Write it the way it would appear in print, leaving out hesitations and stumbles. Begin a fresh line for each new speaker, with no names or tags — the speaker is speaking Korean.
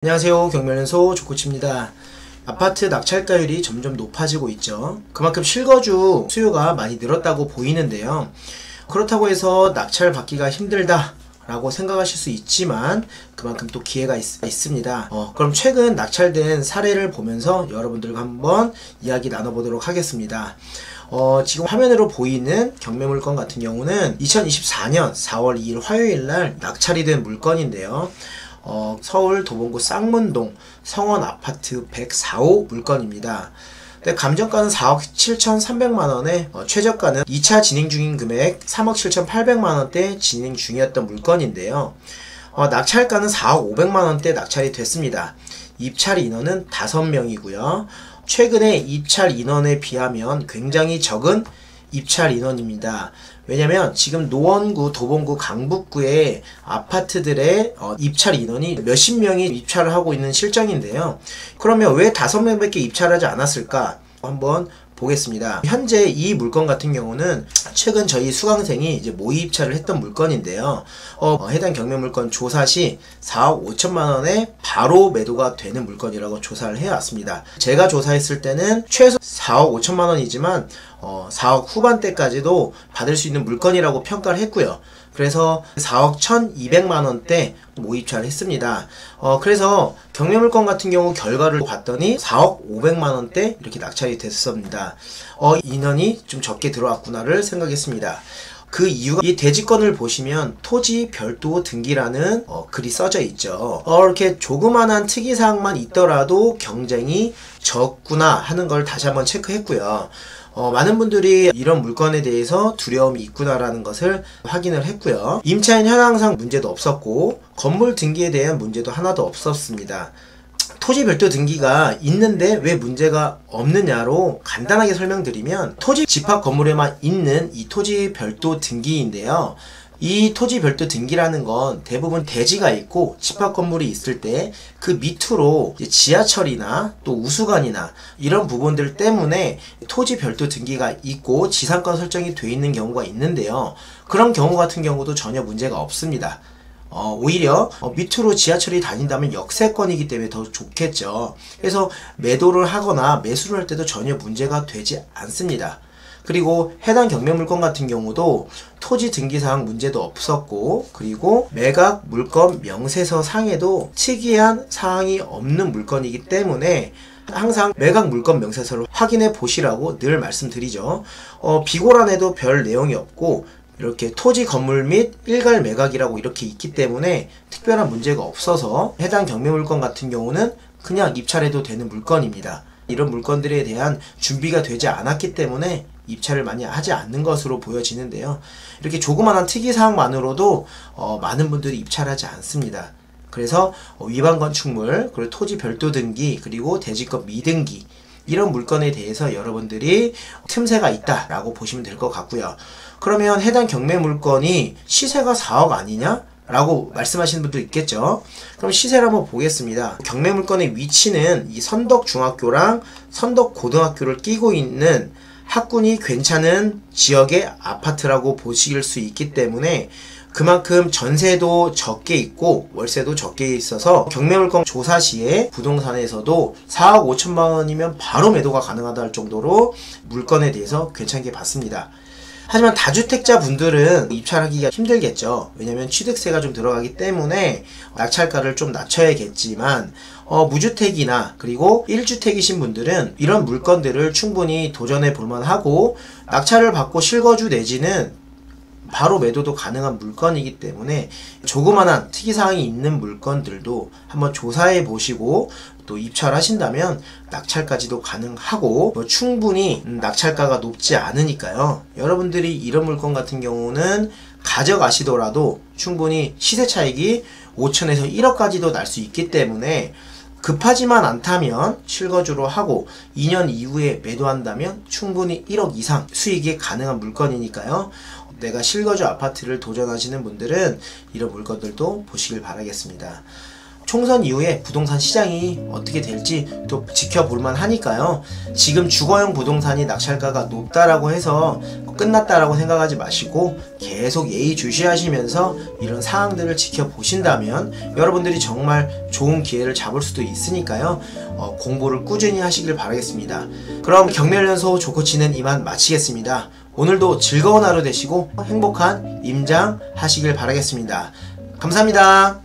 안녕하세요. 경매연소 조코치입니다. 아파트 낙찰가율이 점점 높아지고 있죠. 그만큼 실거주 수요가 많이 늘었다고 보이는데요. 그렇다고 해서 낙찰 받기가 힘들다 라고 생각하실 수 있지만 그만큼 또 기회가 있습니다. 그럼 최근 낙찰된 사례를 보면서 여러분들과 한번 이야기 나눠보도록 하겠습니다. 지금 화면으로 보이는 경매물건 같은 경우는 2024년 4월 2일 화요일날 낙찰이 된 물건인데요. 서울 도봉구 쌍문동 성원 아파트 104호 물건입니다. 감정가는 4억 7,300만원에 최저가는 2차 진행 중인 금액 3억 7,800만원대 진행 중이었던 물건인데요. 낙찰가는 4억 500만원대 낙찰이 됐습니다. 입찰 인원은 5명이고요. 최근에 입찰 인원에 비하면 굉장히 적은 입찰 인원입니다. 왜냐면 지금 노원구, 도봉구, 강북구의 아파트들의 입찰 인원이 몇십 명이 입찰을 하고 있는 실정인데요. 그러면 왜 5명밖에 입찰하지 않았을까? 한번 보겠습니다. 현재 이 물건 같은 경우는 최근 저희 수강생이 이제 모의 입찰을 했던 물건인데요. 해당 경매 물건 조사 시 4억 5천만원에 바로 매도가 되는 물건이라고 조사를 해왔습니다. 제가 조사했을 때는 최소 4억 5천만원이지만 4억 후반대까지도 받을 수 있는 물건이라고 평가를 했고요. 그래서 4억 1200만원대 모입찰을 했습니다. 그래서 경매물건 같은 경우 결과를 봤더니 4억 500만원대 이렇게 낙찰이 됐습니다. 인원이 좀 적게 들어왔구나를 생각했습니다. 그 이유가 이 대지권을 보시면 토지 별도 등기라는 글이 써져 있죠. 이렇게 조그만한 특이사항만 있더라도 경쟁이 적구나 하는 걸 다시 한번 체크했고요. 많은 분들이 이런 물건에 대해서 두려움이 있구나라는 것을 확인을 했고요. 임차인 현황상 문제도 없었고 건물 등기에 대한 문제도 하나도 없었습니다. 토지 별도 등기가 있는데 왜 문제가 없느냐로 간단하게 설명드리면 토지 집합 건물에만 있는 이 토지 별도 등기인데요. 이 토지 별도 등기라는 건 대부분 대지가 있고 집합 건물이 있을 때 그 밑으로 지하철이나 또 우수관이나 이런 부분들 때문에 토지 별도 등기가 있고 지상권 설정이 돼 있는 경우가 있는데요. 그런 경우 같은 경우도 전혀 문제가 없습니다. 오히려 밑으로 지하철이 다닌다면 역세권이기 때문에 더 좋겠죠. 그래서 매도를 하거나 매수를 할 때도 전혀 문제가 되지 않습니다. 그리고 해당 경매물건 같은 경우도 토지 등기사항 문제도 없었고 그리고 매각 물건 명세서 상에도 특이한 사항이 없는 물건이기 때문에 항상 매각 물건 명세서를 확인해 보시라고 늘 말씀드리죠. 비고란에도 별 내용이 없고 이렇게 토지 건물 및 일괄 매각이라고 이렇게 있기 때문에 특별한 문제가 없어서 해당 경매물건 같은 경우는 그냥 입찰해도 되는 물건입니다. 이런 물건들에 대한 준비가 되지 않았기 때문에 입찰을 많이 하지 않는 것으로 보여지는데요. 이렇게 조그만한 특이사항만으로도 많은 분들이 입찰하지 않습니다. 그래서 위반 건축물, 그리고 토지 별도 등기, 그리고 대지권 미등기 이런 물건에 대해서 여러분들이 틈새가 있다라고 보시면 될 것 같고요. 그러면 해당 경매 물건이 시세가 4억 아니냐? 라고 말씀하시는 분도 있겠죠. 그럼 시세를 한번 보겠습니다. 경매 물건의 위치는 이 선덕중학교랑 선덕고등학교를 끼고 있는 학군이 괜찮은 지역의 아파트라고 보실 수 있기 때문에 그만큼 전세도 적게 있고 월세도 적게 있어서 경매물건 조사 시에 부동산에서도 4억 5천만 원이면 바로 매도가 가능하다 할 정도로 물건에 대해서 괜찮게 봤습니다. 하지만 다주택자 분들은 입찰하기가 힘들겠죠. 왜냐면 취득세가 좀 들어가기 때문에 낙찰가를 좀 낮춰야겠지만 무주택이나 그리고 1주택이신 분들은 이런 물건들을 충분히 도전해 볼만하고 낙찰을 받고 실거주 내지는 바로 매도도 가능한 물건이기 때문에 조그만한 특이사항이 있는 물건들도 한번 조사해 보시고 또 입찰하신다면 낙찰까지도 가능하고 충분히 낙찰가가 높지 않으니까요. 여러분들이 이런 물건 같은 경우는 가져가시더라도 충분히 시세 차익이 5천에서 1억까지도 날 수 있기 때문에 급하지만 않다면 실거주로 하고 2년 이후에 매도한다면 충분히 1억 이상 수익이 가능한 물건이니까요. 내가 실거주 아파트를 도전하시는 분들은 이런 물건들도 보시길 바라겠습니다. 총선 이후에 부동산 시장이 어떻게 될지 또 지켜볼만 하니까요. 지금 주거용 부동산이 낙찰가가 높다라고 해서 끝났다라고 생각하지 마시고 계속 예의주시하시면서 이런 사항들을 지켜보신다면 여러분들이 정말 좋은 기회를 잡을 수도 있으니까요. 공부를 꾸준히 하시길 바라겠습니다. 그럼 경매연소 조코치는 이만 마치겠습니다. 오늘도 즐거운 하루 되시고 행복한 임장 하시길 바라겠습니다. 감사합니다.